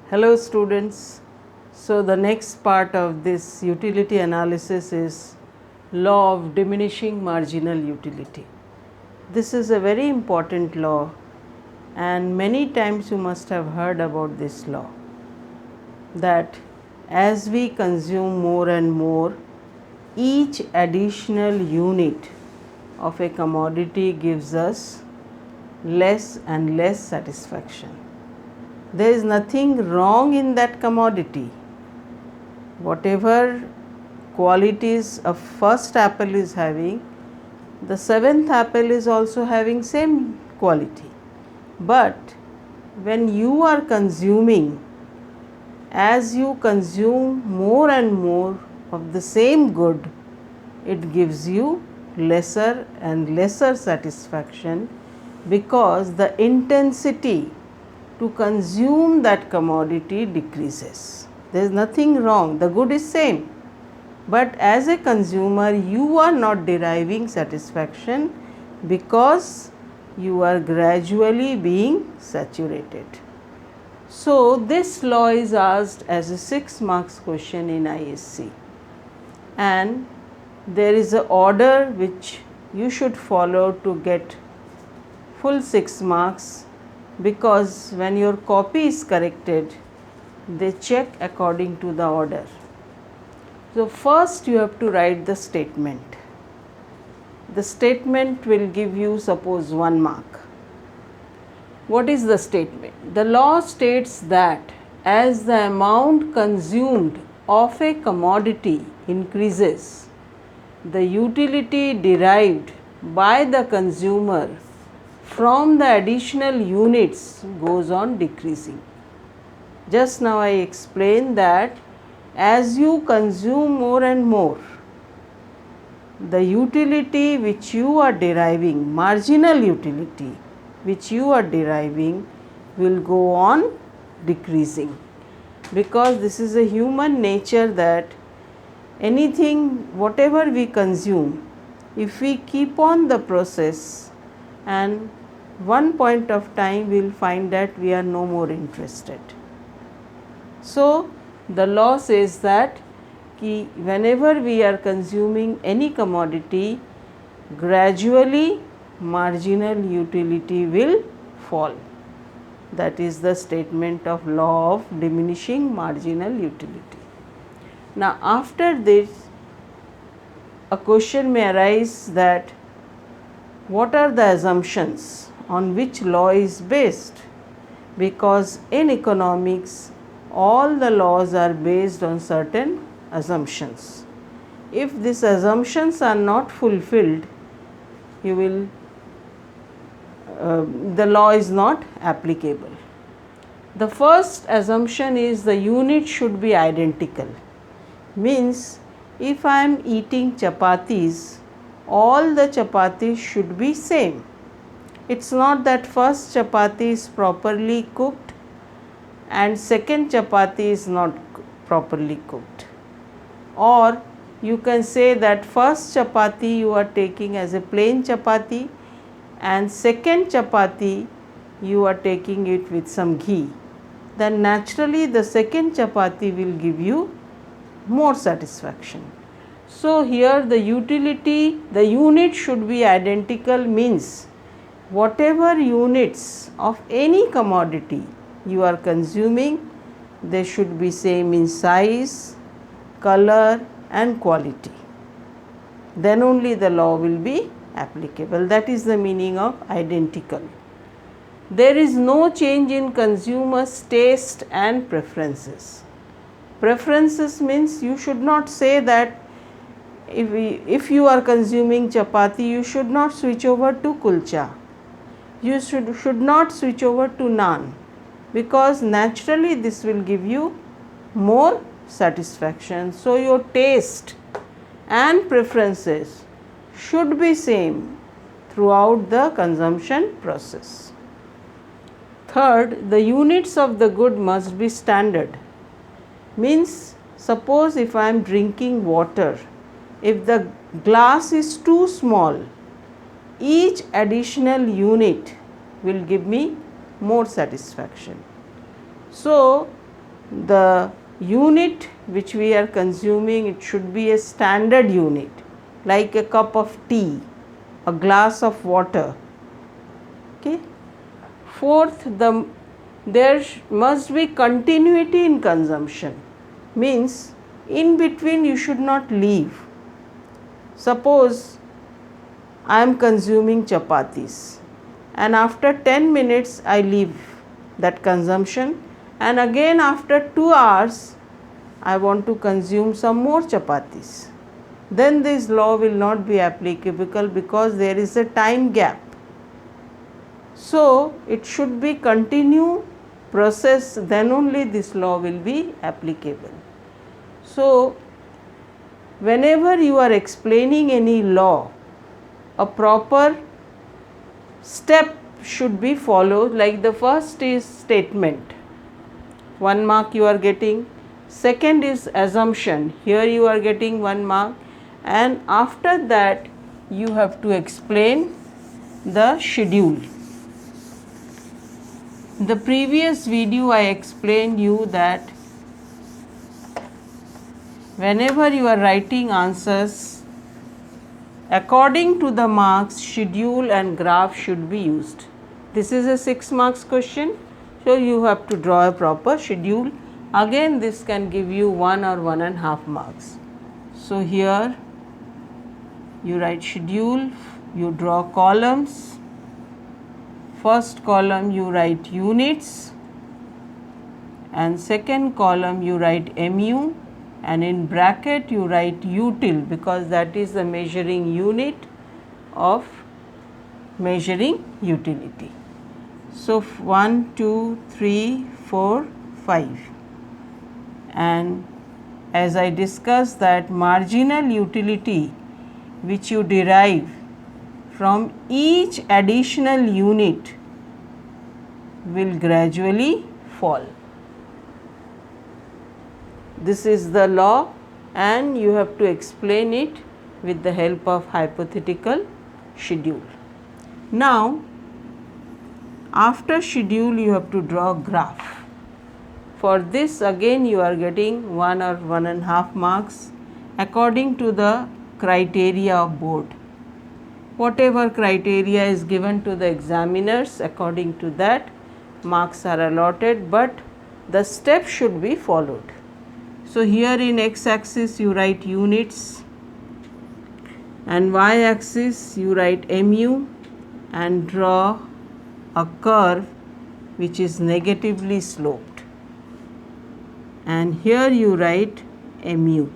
Hello students. So the next part of this utility analysis is law of diminishing marginal utility. This is a very important law and many times you must have heard about this law, that as we consume more and more, each additional unit of a commodity gives us less and less satisfaction. There is nothing wrong in that commodity. Whatever qualities a first apple is having, the seventh apple is also having same quality. But when you are consuming, as you consume more and more of the same good, it gives you lesser and lesser satisfaction, because the intensity to consume that commodity decreases. There is nothing wrong, the good is same, but as a consumer you are not deriving satisfaction because you are gradually being saturated. So this law is asked as a 6 marks question in ISC, and there is an order which you should follow to get full 6 marks, because when your copy is corrected, they check according to the order. So first you have to write the statement. The statement will give you suppose 1 mark. What is the statement? The law states that as the amount consumed of a commodity increases, the utility derived by the consumer from the additional units goes on decreasing. Just now I explained that as you consume more and more, the utility which you are deriving, marginal utility which you are deriving, will go on decreasing, because this is a human nature that anything, whatever we consume, if we keep on the process, and one point of time we will find that we are no more interested. So the law says that whenever we are consuming any commodity, gradually marginal utility will fall. That is the statement of law of diminishing marginal utility. Now after this, a question may arise that what are the assumptions on which law is based, because in economics all the laws are based on certain assumptions. If these assumptions are not fulfilled, the law is not applicable. The first assumption is the unit should be identical. Means if I am eating chapatis, all the chapatis should be same. It's not that first chapati is properly cooked and second chapati is not properly cooked. Or you can say that first chapati you are taking as a plain chapati and second chapati you are taking it with some ghee. Then naturally the second chapati will give you more satisfaction. So here the utility, the unit should be identical, means whatever units of any commodity you are consuming, they should be same in size, color and quality. Then only the law will be applicable. That is the meaning of identical. There is no change in consumers' taste and preferences. Preferences means you should not say that if you are consuming chapati, you should not switch over to kulcha. You should not switch over to naan, because naturally this will give you more satisfaction. So your taste and preferences should be same throughout the consumption process. Third, the units of the good must be standard. Means suppose if I am drinking water, if the glass is too small, each additional unit will give me more satisfaction. So the unit which we are consuming, it should be a standard unit, like a cup of tea, a glass of water. Okay. Fourth, there must be continuity in consumption, means in between you should not leave. Suppose I am consuming chapatis and after 10 minutes I leave that consumption, and again after 2 hours I want to consume some more chapatis. Then this law will not be applicable because there is a time gap. So it should be continue process, then only this law will be applicable. So whenever you are explaining any law, a proper step should be followed. Like the first is statement, 1 mark you are getting. Second is assumption, here you are getting 1 mark, and after that you have to explain the schedule. In the previous video I explained you that whenever you are writing answers, according to the marks, schedule and graph should be used. This is a 6 marks question, so you have to draw a proper schedule. Again this can give you 1 or 1.5 marks. So here you write schedule, you draw columns. First column you write units, and second column you write MU, and in bracket you write util, because that is the measuring unit of measuring utility. So 1, 2, 3, 4, 5, and as I discussed that marginal utility which you derive from each additional unit will gradually fall. This is the law and you have to explain it with the help of hypothetical schedule. Now after schedule you have to draw graph. For this again you are getting 1 or 1.5 marks according to the criteria of board. Whatever criteria is given to the examiners, according to that marks are allotted, but the steps should be followed. So here in x axis you write units, and y axis you write mu, and draw a curve which is negatively sloped, and here you write mu,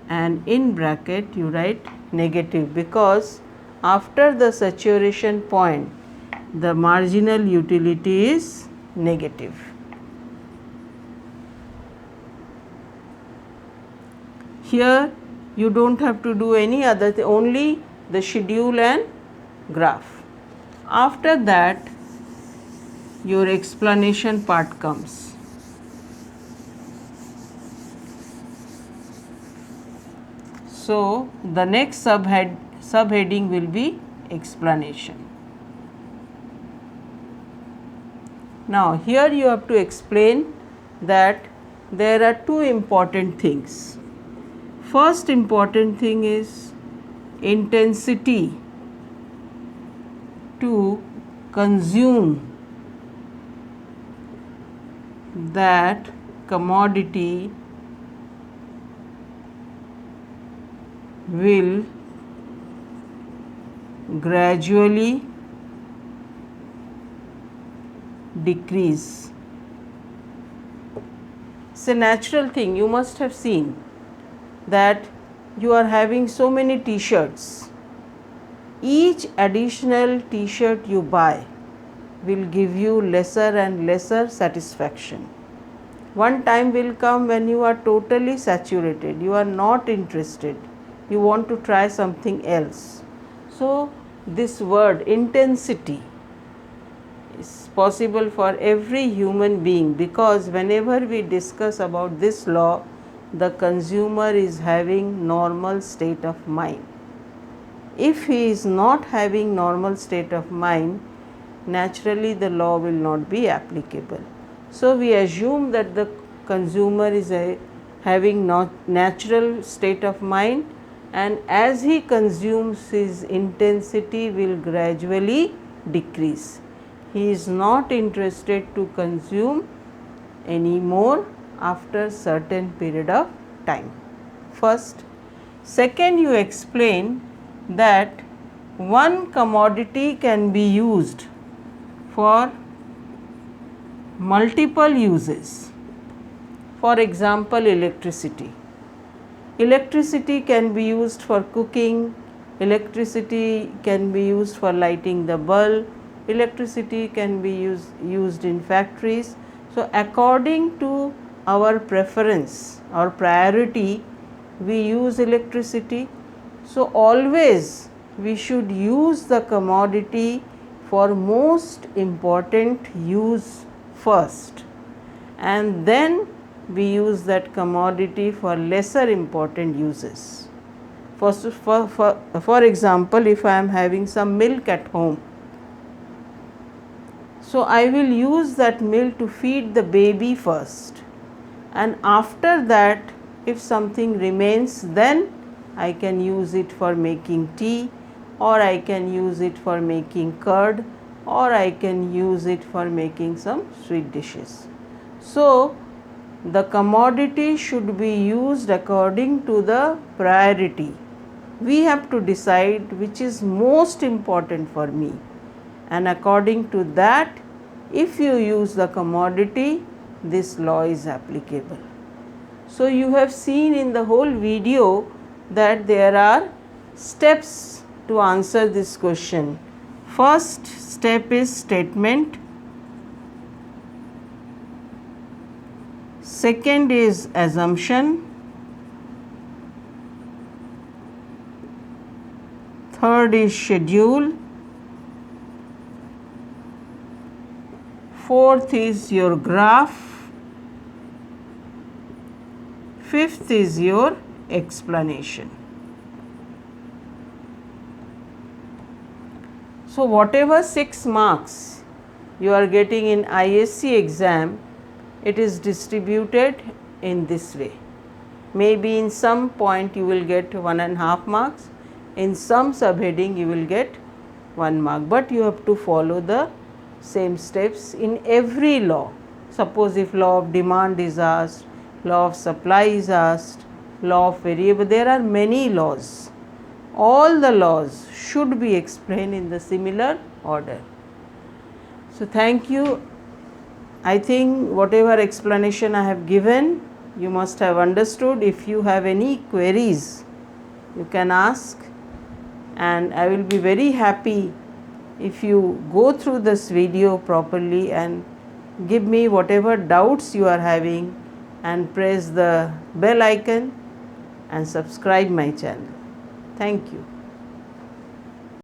and in bracket you write negative, because after the saturation point the marginal utility is negative. Here you do not have to do any other thing, only the schedule and graph. After that your explanation part comes. So the next subheading will be explanation. Now here you have to explain that there are two important things. First important thing is intensity to consume that commodity will gradually decrease. It's a natural thing. You must have seen that you are having so many t-shirts. Each additional t-shirt you buy will give you lesser and lesser satisfaction. One time will come when you are totally saturated, you are not interested, you want to try something else. So this word intensity is possible for every human being, because whenever we discuss about this law, the consumer is having normal state of mind. If he is not having normal state of mind, naturally the law will not be applicable. So we assume that the consumer is having not natural state of mind, and as he consumes, his intensity will gradually decrease. He is not interested to consume anymore after certain period of time. First. Second, you explain that one commodity can be used for multiple uses. For example, electricity. Electricity can be used for cooking, electricity can be used for lighting the bulb, electricity can be used in factories. So, according to our preference or priority, we use electricity. So, always we should use the commodity for most important use first, and then we use that commodity for lesser important uses. For example, if I am having some milk at home, so I will use that milk to feed the baby first, and after that if something remains, then I can use it for making tea, or I can use it for making curd, or I can use it for making some sweet dishes. So, the commodity should be used according to the priority. We have to decide which is most important for me, and according to that, if you use the commodity, this law is applicable. So, you have seen in the whole video that there are steps to answer this question. First step is statement. Second is assumption. Third is schedule. Fourth is your graph. Fifth is your explanation. So, whatever 6 marks you are getting in ISC exam, it is distributed in this way. Maybe in some point you will get 1.5 marks, in some subheading you will get 1 mark, but you have to follow the same steps in every law. Suppose if law of demand is asked, law of supply is asked, law of variable, there are many laws. All the laws should be explained in the similar order. So, thank you. I think whatever explanation I have given, you must have understood. If you have any queries, you can ask, and I will be very happy if you go through this video properly and give me whatever doubts you are having, and press the bell icon and subscribe my channel. Thank you.